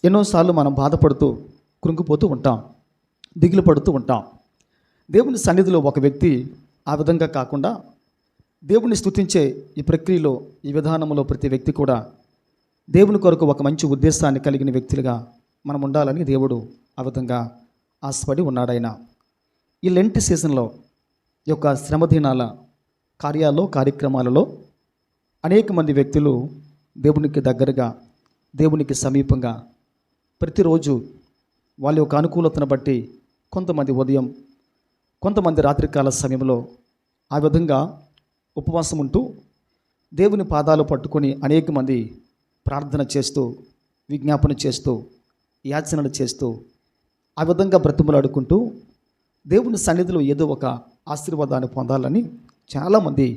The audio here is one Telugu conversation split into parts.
ఎన్నోసార్లు మనం బాధపడుతూ కృంగిపోతూ ఉంటాం, దిగులు పడుతూ ఉంటాం. దేవుని సన్నిధిలో ఒక వ్యక్తి ఆ విధంగా కాకుండా దేవుని స్తుతించే ఈ ప్రక్రియలో, ఈ విధానంలో ప్రతి వ్యక్తి కూడా దేవుని కొరకు ఒక మంచి ఉద్దేశాన్ని కలిగిన వ్యక్తులుగా మనం ఉండాలని దేవుడు ఆ విధంగా ఆశపడి ఉన్నాడు. ఆయన ఈ లెంట్ సీజన్లో ఈ యొక్క శ్రమదినాల కార్యక్రమాలలో అనేక మంది వ్యక్తులు దేవునికి దగ్గరగా, దేవునికి సమీపంగా ప్రతిరోజు వాళ్ళ యొక్క అనుకూలతను బట్టి కొంతమంది ఉదయం, కొంతమంది రాత్రికాల సమయంలో ఆ విధంగా ఉపవాసం ఉంటూ దేవుని పాదాలు పట్టుకొని అనేక మంది ప్రార్థన చేస్తూ, విజ్ఞాపన చేస్తూ, యాచనలు చేస్తూ ఆ విధంగా బ్రతిమలాడుకుంటూ దేవుని సన్నిధిలో ఏదో ఒక ఆశీర్వాదాన్ని పొందాలని చాలామంది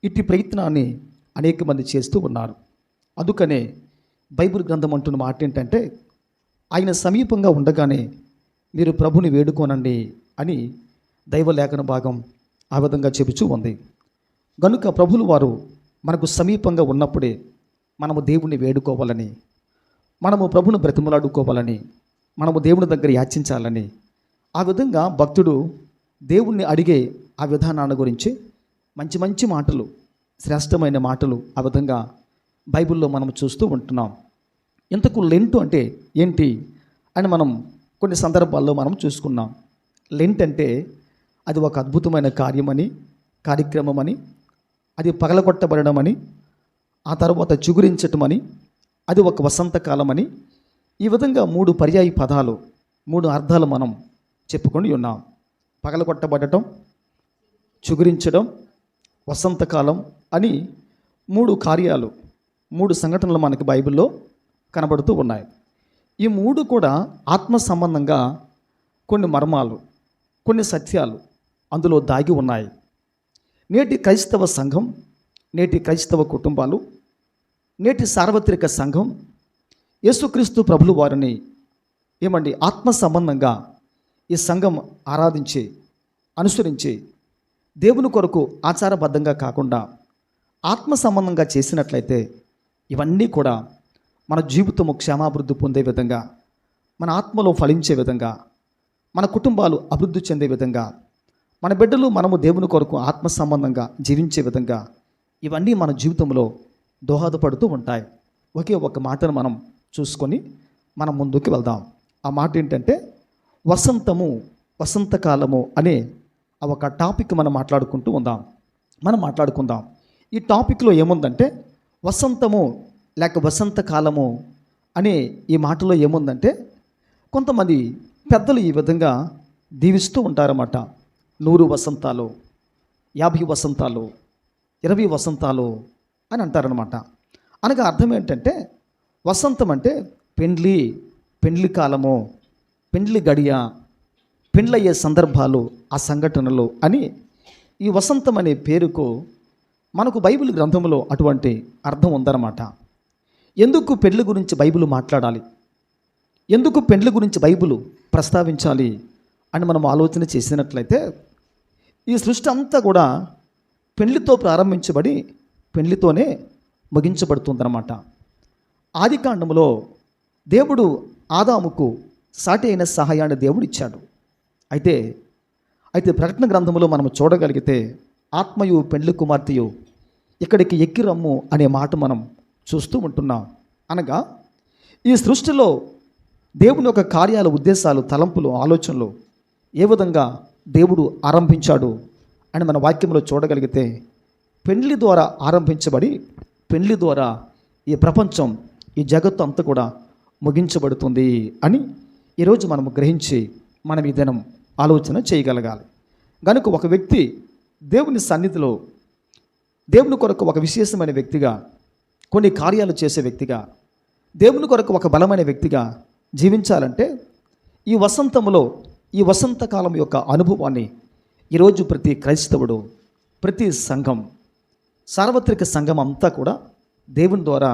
ఇట్టి ప్రయత్నాన్ని అనేక మంది చేస్తూ ఉన్నారు. అందుకనే బైబిల్ గ్రంథం అంటున్న మాట ఏంటంటే, ఆయన సమీపంగా ఉండగానే మీరు ప్రభుని వేడుకోనండి అని దైవలేఖన భాగం ఆ విధంగా చెబుతూ ఉంది. గనుక ప్రభులు వారు మనకు సమీపంగా ఉన్నప్పుడే మనము దేవుణ్ణి వేడుకోవాలని, మనము ప్రభుని బ్రతిమలాడుకోవాలని, మనము దేవుని దగ్గర యాచించాలని ఆ విధంగా భక్తుడు దేవుణ్ణి అడిగే ఆ విధానాన్ని గురించి మంచి మంచి మాటలు, శ్రేష్టమైన మాటలు ఆ విధంగా బైబిల్లో మనం చూస్తూ ఉంటున్నాం. ఇంతకు లెంట్ అంటే ఏంటి అని మనం కొన్ని సందర్భాల్లో మనం చూసుకున్నాం. లెంట్ అంటే అది ఒక అద్భుతమైన కార్యక్రమమని, అది పగలగొట్టబడమని, ఆ తర్వాత చిగురించటమని, అది ఒక వసంతకాలమని, ఈ విధంగా 3 పర్యాయ పదాలు, 3 అర్థాలు మనం చెప్పుకొని ఉన్నాం. పగలగొట్టబడటం, చిగురించడం, వసంతకాలం అని 3 కార్యాలు, 3 సంఘటనలు మనకి బైబిల్లో కనబడుతూ ఉన్నాయి. ఈ 3 కూడా ఆత్మ సంబంధంగా కొన్ని మర్మాలు, కొన్ని సత్యాలు అందులో దాగి ఉన్నాయి. నేటి క్రైస్తవ సంఘం, నేటి క్రైస్తవ కుటుంబాలు, నేటి సార్వత్రిక సంఘం యేసుక్రీస్తు ప్రభులు వారిని ఆత్మ సంబంధంగా ఈ సంఘం ఆరాధించి, అనుసరించి దేవుని కొరకు ఆచారబద్ధంగా కాకుండా ఆత్మ సంబంధంగా చేసినట్లయితే ఇవన్నీ కూడా మన జీవితము క్షేమాభివృద్ధి పొందే విధంగా, మన ఆత్మలో ఫలించే విధంగా, మన కుటుంబాలు అభివృద్ధి చెందే విధంగా, మన బిడ్డలు మనము దేవుని కొరకు ఆత్మ సంబంధంగా జీవించే విధంగా ఇవన్నీ మన జీవితంలో దోహదపడుతూ ఉంటాయి. ఒకే ఒక మాటను మనం చూసుకొని మనం ముందుకు వెళ్దాం. ఆ మాట ఏంటంటే, వసంతము, వసంతకాలము అనే ఒక టాపిక్ మనం మాట్లాడుకుందాం. ఈ టాపిక్లో ఏముందంటే, వసంతము లేక వసంతకాలము అనే ఈ మాటలో ఏముందంటే, కొంతమంది పెద్దలు ఈ విధంగా దీవిస్తూ ఉంటారన్నమాట. 100 వసంతాలు, 50 వసంతాలు, 20 వసంతాలు అని అంటారనమాట. అనగా అర్థం ఏంటంటే, వసంతం అంటే పెండ్లి కాలము, పెండ్లి గడియ, పెండ్లయ్యే సందర్భాలు, ఆ సంఘటనలు అని ఈ వసంతం అనే పేరుకు మనకు బైబిల్ గ్రంథంలో అటువంటి అర్థం ఉందన్నమాట. ఎందుకు పెండ్లి గురించి బైబిల్ మాట్లాడాలి, ఎందుకు పెండ్లి గురించి బైబిల్ ప్రస్తావించాలి అని మనం ఆలోచన చేసినట్లయితే, ఈ సృష్టి అంతా కూడా పెండ్లితో ప్రారంభించబడి పెండ్లితోనే ముగించబడుతుందన్నమాట. ఆది కాండములో దేవుడు ఆదాముకు సాటి అయిన సహాయాన్ని దేవుడు ఇచ్చాడు. అయితే ప్రకటన గ్రంథంలో మనం చూడగలిగితే, ఆత్మయు పెండ్లి కుమార్తెయు ఇక్కడికి ఎక్కి రమ్ము అనే మాట మనం చూస్తూ ఉంటున్నాం. అనగా ఈ సృష్టిలో దేవుని యొక్క కార్యాల, ఉద్దేశాలు, తలంపులు, ఆలోచనలు ఏ విధంగా దేవుడు ఆరంభించాడు అని మన వాక్యంలో చూడగలిగితే, పెండ్లి ద్వారా ఆరంభించబడి పెండ్లి ద్వారా ఈ ప్రపంచం, ఈ జగత్తు అంతా కూడా ముగించబడుతుంది అని ఈరోజు మనము గ్రహించి మనం ఈ దినం ఆలోచన చేయగలగాలి. కనుక ఒక వ్యక్తి దేవుని సన్నిధిలో దేవుని కొరకు ఒక విశేషమైన వ్యక్తిగా, కొన్ని కార్యాలు చేసే వ్యక్తిగా, దేవుని కొరకు ఒక బలమైన వ్యక్తిగా జీవించాలంటే ఈ వసంతములో, ఈ వసంతకాలం యొక్క అనుభవాన్ని ఈరోజు ప్రతి క్రైస్తవుడు, ప్రతి సంఘం, సార్వత్రిక సంఘం అంతా కూడా దేవుని ద్వారా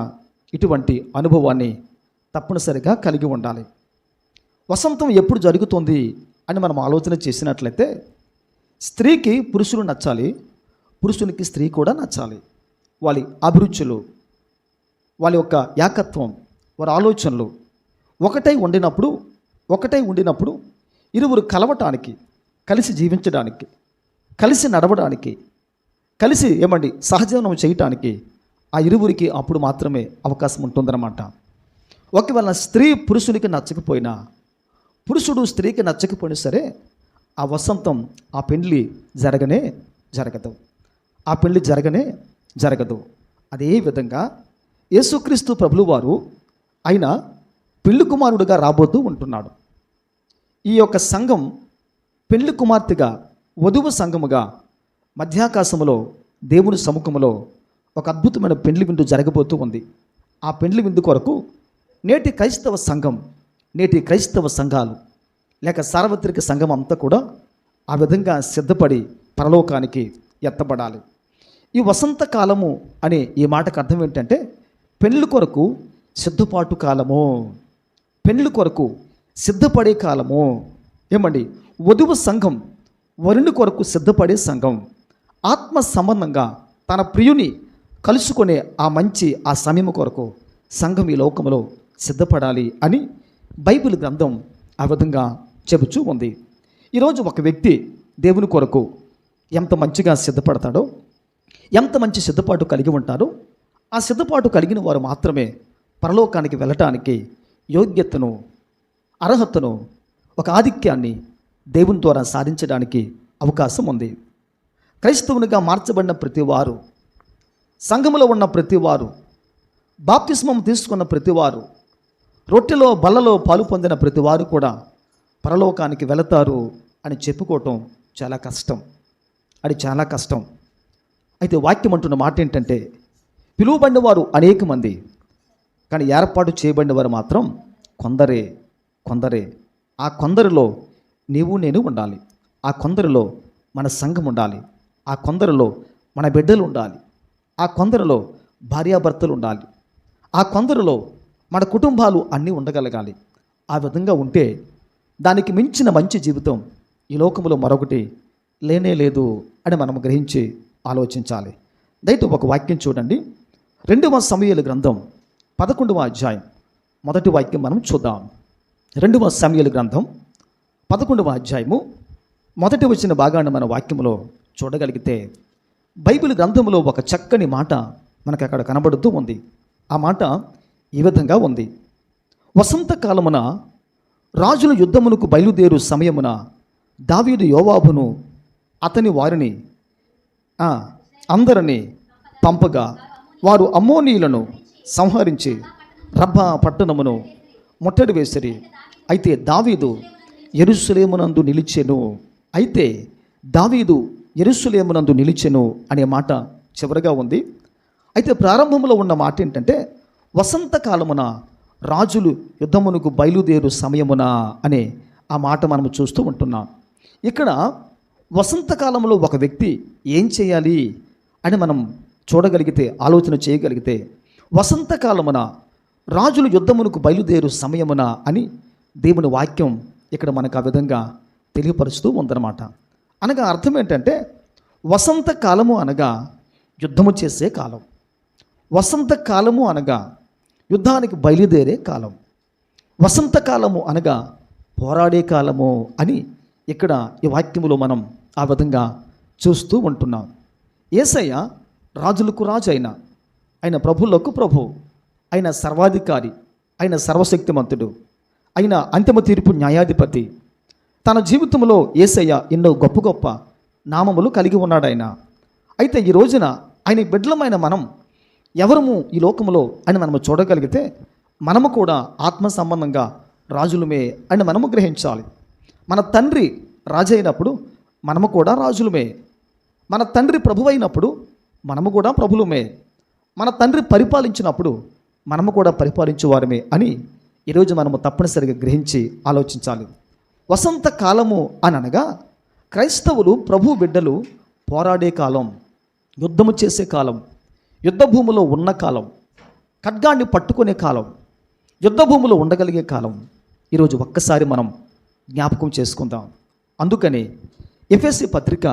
ఇటువంటి అనుభవాన్ని తప్పనిసరిగా కలిగి ఉండాలి. వసంతం ఎప్పుడు జరుగుతుంది అని మనం ఆలోచన చేసినట్లయితే, స్త్రీకి పురుషులు నచ్చాలి, పురుషునికి స్త్రీ కూడా నచ్చాలి. వాళ్ళ అభిరుచులు, వాళ్ళ యొక్క ఏకత్వం, వారి ఆలోచనలు ఒకటై ఉండినప్పుడు ఇరువురు కలవటానికి, కలిసి జీవించడానికి, కలిసి నడవడానికి, కలిసి సహజీవనం చేయటానికి ఆ ఇరువురికి అప్పుడు మాత్రమే అవకాశం ఉంటుందన్నమాట. ఒకవేళ స్త్రీ పురుషునికి నచ్చకపోయినా, పురుషుడు స్త్రీకి నచ్చకపోయినా సరే ఆ వసంతం, ఆ పెళ్లి జరగనే జరగదు. అదే విధంగా యేసుక్రీస్తు ప్రభులు వారు ఆయన పెళ్లి కుమారుడుగా రాబోతూ ఉంటున్నాడు. ఈ యొక్క సంఘం పెళ్లి కుమార్తెగా, వధువు సంఘముగా మధ్యాకాశములో దేవుని సముఖములో ఒక అద్భుతమైన పెళ్లి విందు జరగబోతూ ఉంది. ఆ పెళ్లి విందు కొరకు నేటి క్రైస్తవ సంఘాలు లేక సార్వత్రిక సంఘం అంతా కూడా ఆ విధంగా సిద్ధపడి పరలోకానికి ఎత్తబడాలి. ఈ వసంతకాలము అనే ఈ మాటకు అర్థం ఏంటంటే పెళ్లి కొరకు సిద్ధపాటు కాలము, పెళ్లి కొరకు సిద్ధపడే కాలము. వధువు సంఘం వరుని కొరకు సిద్ధపడే సంఘం. ఆత్మ సంబంధంగా తన ప్రియుని కలుసుకునే ఆ సమయం కొరకు సంఘం ఈ లోకంలో సిద్ధపడాలి అని బైబిల్ గ్రంథం ఆ విధంగా చెబుతూ ఉంది. ఈరోజు ఒక వ్యక్తి దేవుని కొరకు ఎంత మంచిగా సిద్ధపడతాడో, ఎంత మంచి సిద్ధపాటు కలిగి ఉంటారో, ఆ సిద్ధపాటు కలిగిన వారు మాత్రమే పరలోకానికి వెళ్ళటానికి యోగ్యతను, అర్హతను, ఒక ఆధిక్యాన్ని దేవుని ద్వారా సాధించడానికి అవకాశం ఉంది. క్రైస్తవునిగా మార్చబడిన ప్రతివారు, సంఘములో ఉన్న ప్రతివారు, బాప్తిస్మం తీసుకున్న ప్రతివారు, రొట్టెలో బల్లలో పాలు పొందిన ప్రతివారు కూడా పరలోకానికి వెళతారు అని చెప్పుకోవటం చాలా కష్టం. అయితే వాక్యం అంటున్న మాట ఏంటంటే పిలువబడిన వారు అనేక మంది, కానీ ఏర్పాటు చేయబడిన వారు మాత్రం కొందరే. ఆ కొందరిలో నీవు నేను ఉండాలి. ఆ కొందరిలో మన సంఘం ఉండాలి. ఆ కొందరిలో మన బిడ్డలు ఉండాలి. ఆ కొందరిలో భార్యాభర్తలు ఉండాలి. ఆ కొందరిలో మన కుటుంబాలు అన్నీ ఉండగలగాలి. ఆ విధంగా ఉంటే దానికి మించిన మంచి జీవితం ఈ లోకంలో మరొకటి లేనే లేదు అని మనం గ్రహించి ఆలోచించాలి. దయతో ఒక వాక్యం చూడండి. 2వ సమూయేలు గ్రంథం 11వ అధ్యాయం మొదటి వాక్యం మనం చూద్దాం. 2వ సమూయేలు గ్రంథం 11వ అధ్యాయము మొదటి వచ్చిన భాగాన్ని మన వాక్యంలో చూడగలిగితే బైబిల్ గ్రంథంలో ఒక చక్కని మాట మనకు అక్కడ కనబడుతూ ఉంది. ఆ మాట ఈ విధంగా ఉంది. వసంతకాలమున రాజుల యుద్ధమునకు బయలుదేరు సమయమున దావీదు యోవాబును అతని వారిని అందరినీ పంపగా వారు అమ్మోనీయులను సంహరించి రబ్బా పట్టణమును ముట్టడి వేసిరి. అయితే దావీదు యెరూషలేమునందు నిలిచెను అనే మాట చివరిగా ఉంది. అయితే ప్రారంభంలో ఉన్న మాట ఏంటంటే వసంతకాలమున రాజులు యుద్ధమునకు బయలుదేరు సమయమున అనే ఆ మాట మనం చూస్తూ ఉంటున్నాం. ఇక్కడ వసంతకాలంలో ఒక వ్యక్తి ఏం చేయాలి అని మనం చూడగలిగితే, ఆలోచన చేయగలిగితే, వసంతకాలమున రాజులు యుద్ధమునకు బయలుదేరు సమయమున అని దేవుని వాక్యం ఇక్కడ మనకు ఆ విధంగా తెలియపరుస్తూ ఉందన్నమాట. అనగా అర్థం ఏంటంటే వసంతకాలము అనగా యుద్ధము చేసే కాలం, వసంతకాలము అనగా యుద్ధానికి బయలుదేరే కాలం, వసంతకాలము అనగా పోరాడే కాలము అని ఇక్కడ ఈ వాక్యములో మనం ఆ విధంగా చూస్తూ ఉంటున్నాం. యేసయ్య రాజులకు రాజు ఆయన ప్రభువులకు ప్రభు, ఆయన సర్వాధికారి, ఆయన సర్వశక్తిమంతుడు, ఆయన అంతిమ తీర్పు న్యాయాధిపతి. తన జీవితంలో యేసయ్య ఎన్నో గొప్ప గొప్ప నామములు కలిగి ఉన్నాడు ఆయన. అయితే ఈ రోజున ఆయన బిడ్డలమైన మనం ఎవరము ఈ లోకములో అని మనము చూడగలిగితే మనము కూడా ఆత్మ సంబంధంగా రాజులమే అని మనము గ్రహించాలి. మన తండ్రి రాజు అయినప్పుడు మనము కూడా రాజులమే. మన తండ్రి ప్రభు అయినప్పుడు మనము కూడా ప్రభులమే. మన తండ్రి పరిపాలించినప్పుడు మనము కూడా పరిపాలించేవారమే అని ఈరోజు మనము తప్పనిసరిగా గ్రహించి ఆలోచించాలి. వసంత కాలము అని అనగా క్రైస్తవులు ప్రభు బిడ్డలు పోరాడే కాలం, యుద్ధము చేసే కాలం, యుద్ధభూమిలో ఉన్న కాలం, ఖడ్గాన్ని పట్టుకునే కాలం, యుద్ధభూమిలో ఉండగలిగే కాలం ఈరోజు ఒక్కసారి మనం జ్ఞాపకం చేసుకుందాం. అందుకని ఎఫెసీ పత్రిక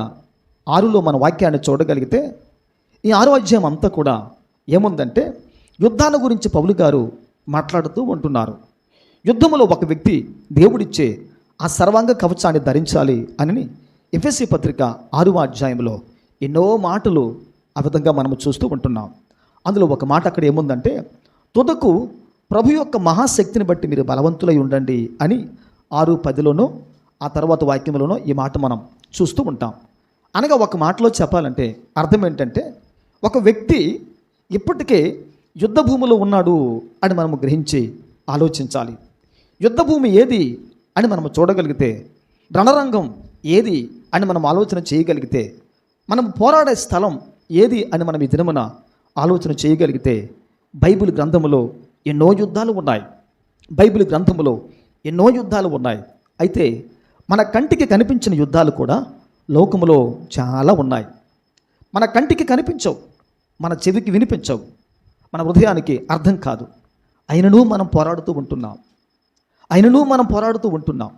6లో మన వాక్యాన్ని చూడగలిగితే ఈ 6వ అధ్యాయం అంతా కూడా ఏముందంటే యుద్ధాల గురించి పౌలు గారు మాట్లాడుతూ ఉంటున్నారు. యుద్ధములో ఒక వ్యక్తి దేవుడిచ్చే ఆ సర్వాంగ కవచాన్ని ధరించాలి అని ఎఫెసీ పత్రిక 6వ అధ్యాయంలో ఎన్నో మాటలు ఆ విధంగా మనము చూస్తూ ఉంటున్నాం. అందులో ఒక మాట అక్కడ ఏముందంటే, తుదకు ప్రభు యొక్క మహాశక్తిని బట్టి మీరు బలవంతులై ఉండండి అని 6:10లోనో ఆ తర్వాత వాక్యంలోనో ఈ మాట మనం చూస్తూ ఉంటాం. అనగా ఒక మాటలో చెప్పాలంటే అర్థం ఏంటంటే, ఒక వ్యక్తి ఇప్పటికే యుద్ధ భూమిలో ఉన్నాడు అని మనము గ్రహించి ఆలోచించాలి. యుద్ధ భూమి ఏది అని మనము చూడగలిగితే, రణరంగం ఏది అని మనం ఆలోచన చేయగలిగితే, మనం పోరాడే స్థలం ఏది అని మనం ఈ దినమున ఆలోచన చేయగలిగితే, బైబిల్ గ్రంథములో ఎన్నో యుద్ధాలు ఉన్నాయి. బైబిల్ గ్రంథములో ఎన్నో యుద్ధాలు ఉన్నాయి. అయితే మన కంటికి కనిపించిన యుద్ధాలు కూడా లోకములో చాలా ఉన్నాయి. మన కంటికి కనిపించవు, మన చెవికి వినిపించవు, మన హృదయానికి అర్థం కాదు. అయినను మనం పోరాడుతూ ఉంటున్నాం. అయినను మనం పోరాడుతూ ఉంటున్నాం.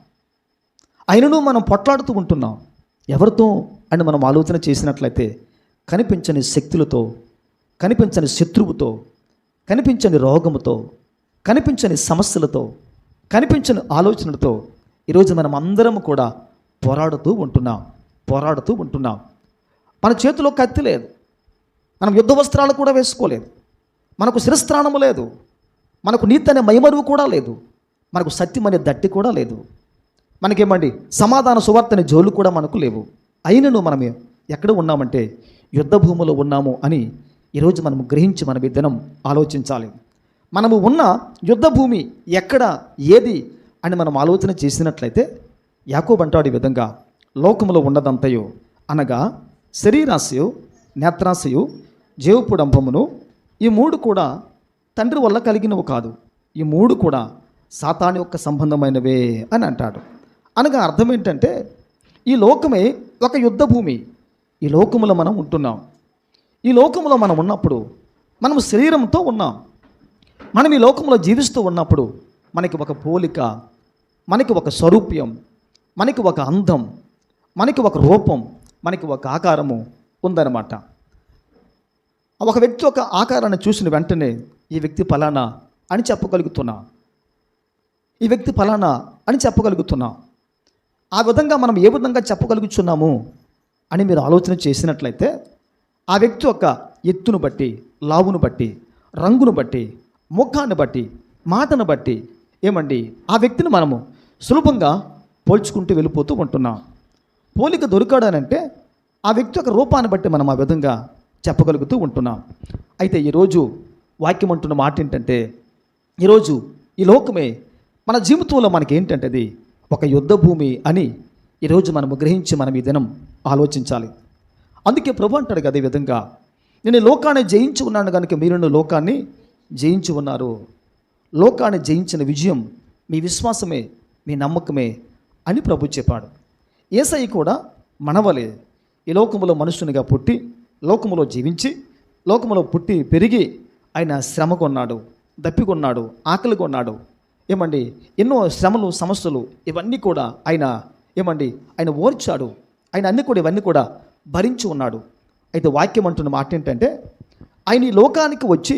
అయినను మనం పొట్లాడుతూ ఉంటున్నాం. ఎవరితో అని మనం ఆలోచన చేసినట్లయితే, కనిపించని శక్తులతో, కనిపించని శత్రువుతో, కనిపించని రోగముతో, కనిపించని సమస్యలతో, కనిపించని ఆలోచనలతో ఈరోజు మనం అందరం కూడా పోరాడుతూ ఉంటున్నాం. మన చేతిలో కత్తి లేదు, మనం యుద్ధ వస్త్రాలు కూడా వేసుకోలేదు, మనకు శిరస్త్రాణము లేదు, మనకు నీతి అనే మైమరువు కూడా లేదు, మనకు సత్యం అనే దట్టి కూడా లేదు, మనకేమండి సమాధాన సువార్తని జోలు కూడా మనకు లేవు. అయినను మనం ఎక్కడ ఉన్నామంటే యుద్ధ భూమిలో ఉన్నాము అని ఈరోజు మనము గ్రహించి మనం ఈ దినం ఆలోచించాలి. మనము ఉన్న యుద్ధ భూమి ఎక్కడ, ఏది అని మనం ఆలోచన చేసినట్లయితే, యాకోబు అంటాడు ఈ విధంగా, లోకములో ఉన్నదంతయు అనగా శరీరాశయు, నేత్రాశయు, జీవపుడంబమును, ఈ మూడు కూడా తండ్రి వల్ల కలిగినవి కాదు, ఈ మూడు కూడా సాతాను యొక్క సంబంధమైనవే అని అంటాడు. అనగా అర్థం ఏంటంటే, ఈ లోకమే ఒక యుద్ధ భూమి. ఈ లోకములో మనం ఉంటున్నాం. ఈ లోకములో మనం ఉన్నప్పుడు మనం శరీరంతో ఉన్నాం. మనం ఈ లోకంలో జీవిస్తూ ఉన్నప్పుడు మనకి ఒక పోలిక, మనకి ఒక స్వరూప్యం, మనకి ఒక అందం, మనకి ఒక రూపం, మనకి ఒక ఆకారము ఉందన్నమాట. ఒక వ్యక్తి ఒక ఆకారాన్ని చూసిన వెంటనే ఈ వ్యక్తి ఫలానా అని చెప్పగలుగుతున్నా, ఈ వ్యక్తి ఫలానా అని చెప్పగలుగుతున్నా. ఆ విధంగా మనం ఏ విధంగా చెప్పగలుగుతున్నాము అని మీరు ఆలోచన చేసినట్లయితే, ఆ వ్యక్తి యొక్క ఎత్తును బట్టి, లావును బట్టి, రంగును బట్టి, ముఖాన్ని బట్టి, మాటను బట్టి ఏమండి ఆ వ్యక్తిని మనము సులభంగా పోల్చుకుంటూ వెళ్ళిపోతూ ఉంటున్నాం. పోలిక దొరికాడనంటే ఆ వ్యక్తి యొక్క రూపాన్ని బట్టి మనం ఆ విధంగా చెప్పగలుగుతూ ఉంటున్నాం. అయితే ఈరోజు వాక్యం అంటున్న మాట ఏంటంటే, ఈరోజు ఈ లోకమే మన జీవితంలో మనకి ఏంటంటే అది ఒక యుద్ధ భూమి అని ఈరోజు మనము గ్రహించి మనం ఈ దినం ఆలోచించాలి. అందుకే ప్రభు అంటాడు కదా ఈ విధంగా, నేను ఈ లోకాన్ని జయించి ఉన్నాను కనుక మీరు లోకాన్ని జయించి ఉన్నారు. లోకాన్ని జయించిన విజయం మీ విశ్వాసమే, మీ నమ్మకమే అని ప్రభు చెప్పాడు. యేసయ్య కూడా మనవలే ఈ లోకములో మనుషునిగా పుట్టి, లోకములో జీవించి, లోకములో పుట్టి పెరిగి ఆయన శ్రమ కొన్నాడు, దప్పికొన్నాడు, ఆకలి కొన్నాడు. ఏమండి ఎన్నో శ్రమలు, సమస్యలు ఇవన్నీ కూడా ఆయన ఓర్చాడు. ఆయన ఇవన్నీ కూడా భరించి ఉన్నాడు. అయితే వాక్యం అంటున్న మాట ఏంటంటే, ఆయన ఈ లోకానికి వచ్చి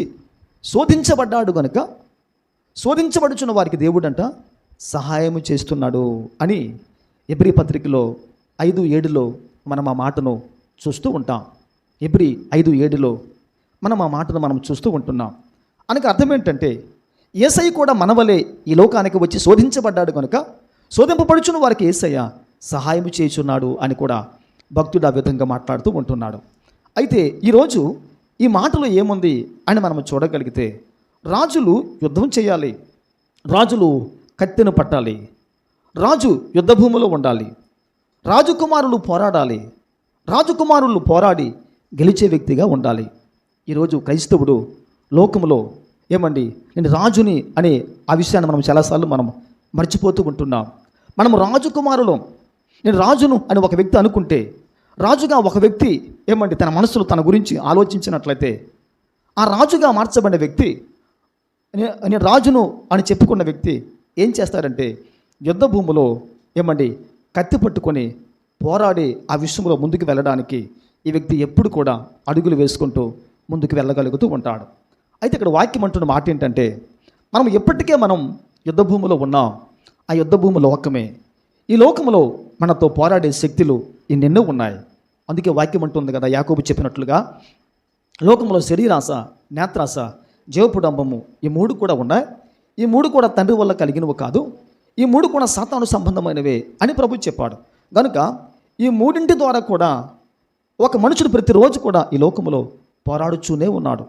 శోధించబడ్డాడు కనుక శోధించబడుచున్న వారికి దేవుడంట సహాయం చేస్తున్నాడు అని ఎబ్రీ పత్రికలో 5:7లో మనం ఆ మాటను చూస్తూ ఉంటాం. ఎబ్రీ 5:7లో మనం ఆ మాటను మనం చూస్తూ ఉంటున్నాం. అనగా అర్థం ఏంటంటే, యేసయ్య కూడా మనవలే ఈ లోకానికి వచ్చి శోధించబడ్డాడు కనుక శోధింపబడుచున్న వారికి యేసయ్య సహాయం చేయుచున్నాడు అని కూడా భక్తుడు ఆ విధంగా మాట్లాడుతూ ఉంటున్నాడు. అయితే ఈరోజు ఈ మాటలో ఏముంది అని మనం చూడగలిగితే, రాజులు యుద్ధం చేయాలి, రాజులు కత్తెను పట్టాలి, రాజు యుద్ధభూమిలో ఉండాలి, రాజకుమారులు పోరాడాలి, రాజకుమారులు పోరాడి గెలిచే వ్యక్తిగా ఉండాలి. ఈరోజు క్రైస్తవుడు లోకములో నేను రాజుని అనే ఆ విషయాన్ని మనం చాలాసార్లు మనం మర్చిపోతూ ఉంటున్నాం. మనము రాజకుమారులు, నేను రాజును అని ఒక వ్యక్తి అనుకుంటే, రాజుగా ఒక వ్యక్తి తన మనసులో తన గురించి ఆలోచించినట్లయితే, ఆ రాజుగా మార్చబడిన వ్యక్తి, నేను రాజును అని చెప్పుకున్న వ్యక్తి ఏం చేస్తారంటే, యుద్ధ భూమిలో కత్తి పట్టుకొని పోరాడి ఆ విషయంలో ముందుకు వెళ్ళడానికి ఈ వ్యక్తి ఎప్పుడు కూడా అడుగులు వేసుకుంటూ ముందుకు వెళ్ళగలుగుతూ ఉంటాడు. అయితే ఇక్కడ వాక్యం అంటున్న మాట ఏంటంటే, మనం ఎప్పటికే మనం యుద్ధ భూమిలో ఉన్నాం. ఆ యుద్ధ భూమి లోకమే. ఈ లోకంలో మనతో పోరాడే శక్తులు ఎన్నెన్నో ఉన్నాయి. అందుకే వాక్యం అంటుంది కదా, యాకోబు చెప్పినట్లుగా లోకంలో శరీరాశ, నేత్రాశ, జీవపుడంబము, ఈ మూడు కూడా ఉన్నాయి. ఈ మూడు కూడా తండ్రి వల్ల కలిగినవి కాదు. ఈ మూడు కూడా సాతాను సంబంధమైనవే అని ప్రభు చెప్పాడు. కనుక ఈ మూడింటి ద్వారా కూడా ఒక మనుషుడు ప్రతిరోజు కూడా ఈ లోకంలో పోరాడుతూనే ఉన్నాడు.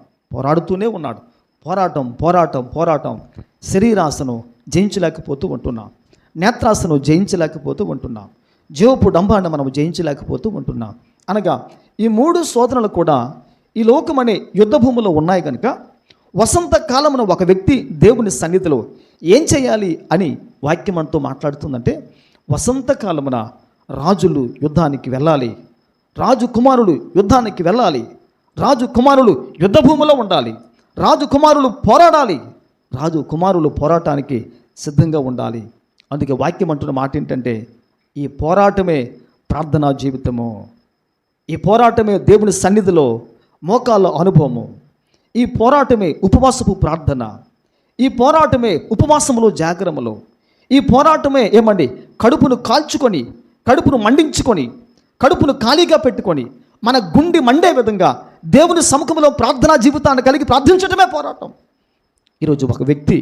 పోరాటం. శరీరాశను జయించలేకపోతూ ఉంటున్నాం. నేత్రాశను జయించలేకపోతూ ఉంటున్నాం. జీవపు డంబాన్ని మనం జయించలేకపోతూ ఉంటున్నాం. అనగా ఈ మూడు శోధనలు కూడా ఈ లోకం అనే యుద్ధ భూమిలో ఉన్నాయి. కనుక వసంతకాలమున ఒక వ్యక్తి దేవుని సన్నిధిలో ఏం చేయాలి అని వాక్యం అంటూ మాట్లాడుతుందంటే, వసంతకాలమున రాజులు యుద్ధానికి వెళ్ళాలి, రాజకుమారులు యుద్ధానికి వెళ్ళాలి, రాజకుమారులు యుద్ధ భూమిలో ఉండాలి, రాజకుమారులు పోరాడాలి, రాజకుమారులు పోరాటానికి సిద్ధంగా ఉండాలి. అందుకే వాక్యం అంటున్న మాట ఏంటంటే, ఈ పోరాటమే ప్రార్థనా జీవితము, ఈ పోరాటమే దేవుని సన్నిధిలో మోకాళ్ళ అనుభవము, ఈ పోరాటమే ఉపవాసపు ప్రార్థన, ఈ పోరాటమే ఉపవాసములో జాగరములో, ఈ పోరాటమే కడుపును కాల్చుకొని, కడుపును మండించుకొని, కడుపును ఖాళీగా పెట్టుకొని మన గుండె మండే విధంగా దేవుని సముఖంలో ప్రార్థనా జీవితాన్ని కలిగి ప్రార్థించడమే పోరాటం. ఈరోజు ఒక వ్యక్తి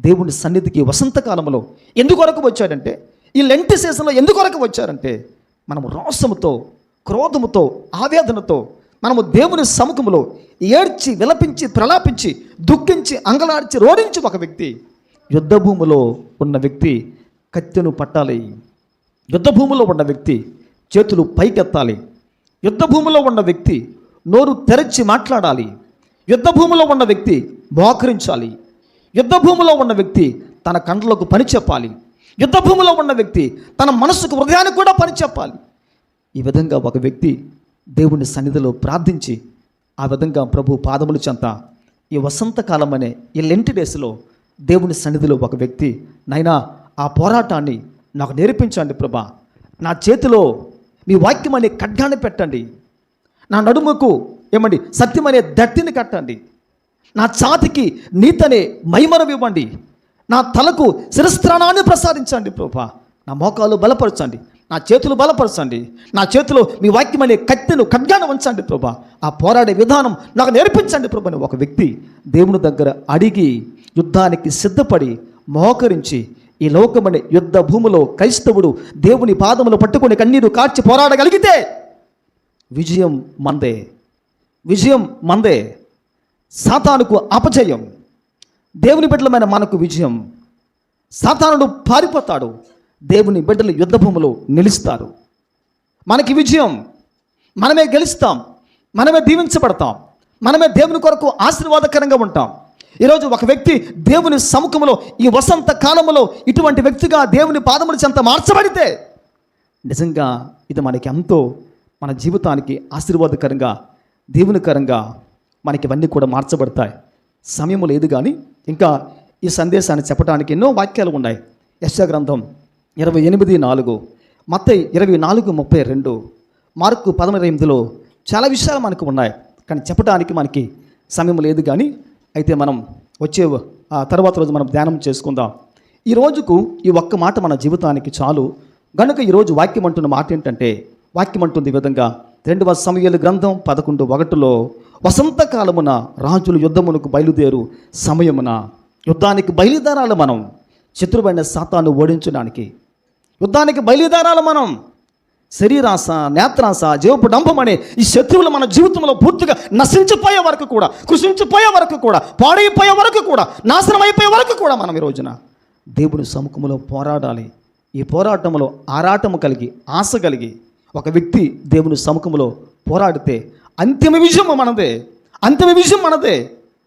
దేవుని సన్నిధికి వసంతకాలంలో ఎందుకొరకు వచ్చాడంటే, ఈ లెంటి సీజన్లో ఎందుకొరకు వచ్చారంటే, మనము రోషముతో, క్రోధముతో, ఆవేదనతో మనము దేవుని సముఖంలో ఏడ్చి, విలపించి, ప్రలాపించి, దుఃఖించి, అంగలార్చి, రోడించి ఒక వ్యక్తి యుద్ధ భూమిలో ఉన్న వ్యక్తి కత్తెను పట్టాలి. యుద్ధ భూమిలో ఉన్న వ్యక్తి చేతులు పైకెత్తాలి. యుద్ధ భూమిలో ఉన్న వ్యక్తి నోరు తెరచి మాట్లాడాలి. యుద్ధ భూమిలో ఉన్న వ్యక్తి మోకరించాలి. యుద్ధ భూమిలో ఉన్న వ్యక్తి తన కండ్లకు పని చెప్పాలి. యుద్ధ భూమిలో ఉన్న వ్యక్తి తన మనసుకు, హృదయానికి కూడా పని చెప్పాలి. ఈ విధంగా ఒక వ్యక్తి దేవుని సన్నిధిలో ప్రార్థించి, ఆ విధంగా ప్రభు పాదముల చెంత ఈ వసంతకాలం అనే ఈ లెంటి డేస్లో దేవుని సన్నిధిలో ఒక వ్యక్తి, నైనా ఆ పోరాటాన్ని నాకు నేర్పించండి ప్రభా, నా చేతిలో మీ వాక్యం అనే ఖడ్గాన్ని పెట్టండి, నా నడుముకు సత్యం అనే దట్టిని కట్టండి, నా ఛాతికి నీతనే మైమరం ఇవ్వండి, నా తలకు శిరస్త్రాణాన్ని ప్రసాదించండి ప్రభా, నా మోకాలు బలపరచండి, నా చేతులు బలపరచండి, నా చేతిలో మీ వాక్యం అనే కత్తెను ఖడ్గాన్ని ఉంచండి ప్రభా, ఆ పోరాడే విధానం నాకు నేర్పించండి ప్రభా అని ఒక వ్యక్తి దేవుని దగ్గర అడిగి యుద్ధానికి సిద్ధపడి మోకరించి, ఈ లోకమనే యుద్ధ భూమిలో క్రైస్తవుడు దేవుని పాదములు పట్టుకొని కన్నీరు కార్చి పోరాడగలిగితే విజయం మందే. సాతానుకు అపజయం, దేవుని బిడ్డలమైన మనకు విజయం. సాతానుడు పారిపోతాడు, దేవుని బిడ్డలు యుద్ధ భూమిలో నిలుస్తారు. మనకి విజయం, మనమే గెలుస్తాం, మనమే దీవించబడతాం, మనమే దేవుని కొరకు ఆశీర్వాదకరంగా ఉంటాం. ఈరోజు ఒక వ్యక్తి దేవుని సముఖంలో ఈ వసంత కాలంలో ఇటువంటి వ్యక్తిగా దేవుని పాదముల చెంత మార్చబడితే నిజంగా ఇది మనకి ఎంతో, మన జీవితానికి ఆశీర్వాదకరంగా, దేవునికరంగా మనకి ఇవన్నీ కూడా మార్చబడతాయి. సమయం లేదు కానీ ఇంకా ఈ సందేశాన్ని చెప్పడానికి ఎన్నో వాక్యాలు ఉన్నాయి. యెషయా గ్రంథం 28:4, మత్తయి 24:32, మార్కు 10:8లో చాలా విషయాలు మనకు ఉన్నాయి. కానీ చెప్పడానికి మనకి సమయం లేదు. కానీ అయితే మనం వచ్చే తర్వాత రోజు మనం ధ్యానం చేసుకుందాం. ఈ రోజుకు ఈ ఒక్క మాట మన జీవితానికి చాలు. గనుక ఈరోజు వాక్యం అంటున్న మాట ఏంటంటే, వాక్యం అంటుంది ఈ విధంగా, 2వ సమూయేలు గ్రంథం 11:1లో, వసంతకాలమున రాజులు యుద్ధమునకు బయలుదేరు సమయమున, యుద్ధానికి బయలుదేరాలి మనం, శత్రువైన సాతాను ఓడించడానికి యుద్ధానికి బయలుదేరాలి మనం. శరీరాశ, నేత్రాశ, జీవపు డంబం అనే ఈ శత్రువులు మన జీవితంలో పూర్తిగా నశించిపోయే వరకు కూడా, కృషించిపోయే వరకు కూడా, పాడైపోయే వరకు కూడా, నాశనం అయిపోయే వరకు కూడా మనం ఈ రోజున దేవుని సముఖంలో పోరాడాలి. ఈ పోరాటంలో ఆరాటము కలిగి, ఆశ కలిగి ఒక వ్యక్తి దేవుని సముఖంలో పోరాడితే అంతిమ విజయం మనదే.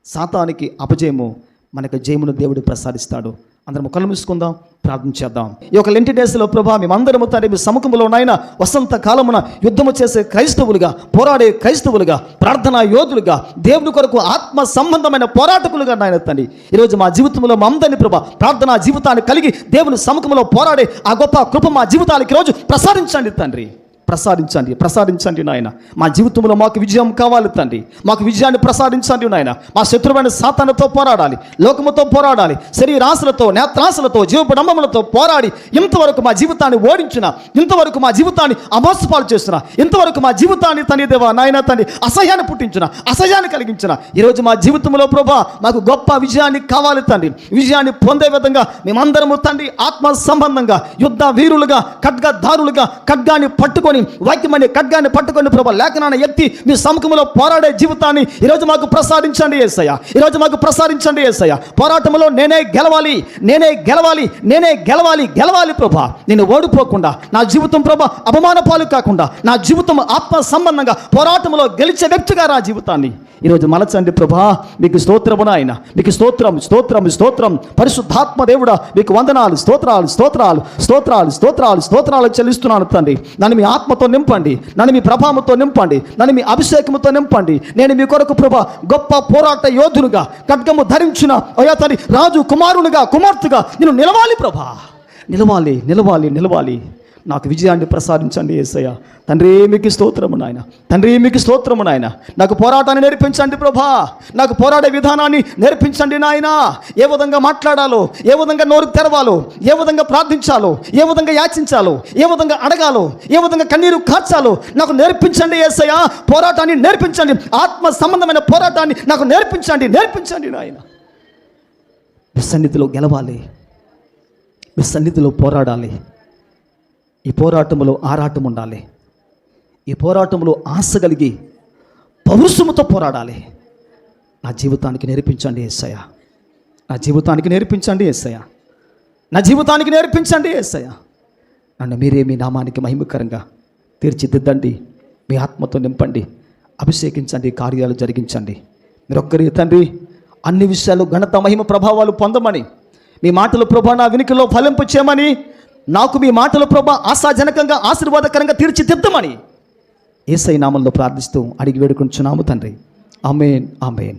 సాతానికి అపజయము, మనకు జయమును దేవుడు ప్రసాదిస్తాడు. అందరం కళ్ళు మూసుకుందాం, ప్రార్థన చేద్దాం. ఈ యొక్క లెంటి డేస్లో ప్రభా, మేమందరము తండ్రి మీ సముఖంలో నాయన వసంత కాలమున యుద్ధము చేసే క్రైస్తవులుగా, పోరాడే క్రైస్తవులుగా, ప్రార్థనా యోధులుగా, దేవుని కొరకు ఆత్మ సంబంధమైన పోరాటకులుగా నాయన తండ్రి, ఈరోజు మా జీవితంలో మా అందరినీ ప్రభా ప్రార్థనా జీవితాన్ని కలిగి దేవుని సముఖంలో పోరాడే ఆ గొప్ప కృప మా జీవితాలకి ఈరోజు ప్రసాదించండి తండ్రి. ప్రసాదించండి నాయన. మా జీవితంలో మాకు విజయం కావాలి తండ్రి. మాకు విజయాన్ని ప్రసాదించండి నాయన. మా శత్రువైన సాతానుతో పోరాడాలి, లోకముతో పోరాడాలి, శరీరాశలతో, నేత్రాశలతో, జీవపడంబములతో పోరాడి ఇంతవరకు మా జీవితాన్ని ఓడించిన, ఇంతవరకు మా జీవితాన్ని అమోసపాలు చేస్తున్న, ఇంతవరకు మా జీవితాన్ని తండ్రి దేవా నాయన తండ్రి అసహ్యాన్ని పుట్టించిన, అసహ్యాన్ని కలిగించిన ఈరోజు మా జీవితంలో ప్రభా మాకు గొప్ప విజయాన్ని కావాలి తండ్రి. విజయాన్ని పొందే విధంగా మేమందరము తండ్రి ఆత్మ సంబంధంగా యుద్ధ వీరులుగా, ఖడ్గధారులుగా, ఖడ్గాన్ని పట్టుకొని, వాక్యమనే ఖడ్గాన్ని పట్టుకొని ప్రభా లేఖనాన్ని ఎత్తి మీ సముఖంలో పోరాడే జీవితాన్ని ఈరోజు మాకు ప్రసాదించండి యేసయ్య. ఈరోజు మాకు ప్రసాదించండి యేసయ్య. పోరాటంలో నేనే గెలవాలి ప్రభా. నేను ఓడిపోకుండా నా జీవితం ప్రభా అవమాన పాలు కాకుండా నా జీవితం ఆత్మ సంబంధంగా పోరాటంలో గెలిచే వ్యక్తిగా నా జీవితాన్ని ఈరోజు మలచండి ప్రభా. మీకు స్తోత్రము నాయన, మీకు స్తోత్రం. పరిశుద్ధాత్మ దేవుడా మీకు వందనాలు, స్తోత్రాలు చెల్లిస్తున్నాను తండ్రి. నన్ను మీ ఆత్మతో నింపండి, నన్ను మీ ప్రభావంతో నింపండి, నన్ను మీ అభిషేకంతో నింపండి. నేను మీ కొరకు ప్రభా గొప్ప పోరాట యోధునుగా, ఖడ్గము ధరించిన అయ్యా తండ్రి రాజు కుమారునిగా, కుమార్తెగా నేను నిలవాలి ప్రభా. నిలవాలి. నాకు విజయాన్ని ప్రసాదించండి యేసయ్య. తండ్రి మీకు స్తోత్రము నాయన. నాకు పోరాటాన్ని నేర్పించండి ప్రభా. నాకు పోరాడే విధానాన్ని నేర్పించండి నాయన. ఏ విధంగా మాట్లాడాలో, ఏ విధంగా నోరు తెరవాలో, ఏ విధంగా ప్రార్థించాలో, ఏ విధంగా యాచించాలో, ఏ విధంగా అడగాలో, ఏ విధంగా కన్నీరు కార్చాలో నాకు నేర్పించండి యేసయ్య. పోరాటాన్ని నేర్పించండి, ఆత్మ సంబంధమైన పోరాటాన్ని నాకు నేర్పించండి నాయన. మీ సన్నిధిలో గెలవాలి, మీ సన్నిధిలో పోరాడాలి. ఈ పోరాటంలో ఆరాటం ఉండాలి. ఈ పోరాటంలో ఆశ కలిగి పౌరుషముతో పోరాడాలి. నా జీవితానికి నేర్పించండి యేసయ్య. నన్ను మీరే మీ నామానికి మహిమకరంగా తీర్చిదిద్దండి. మీ ఆత్మతో నింపండి, అభిషేకించండి, కార్యాలు జరిగించండి. మీరొక్కరి తండ్రి అన్ని విషయాలు ఘనత, మహిమ, ప్రభావాలు పొందమని, మీ మాటలు ప్రభా నా వినికిలో ఫలింపు చేయమని, నాకు మీ మాటలు ప్రభా ఆశాజనకంగా, ఆశీర్వాదకరంగా తీర్చిదిద్దమని యేసయ్య నామములో ప్రార్థిస్తూ అడిగి వేడుకుంటున్నాము తండ్రి. ఆమేన్.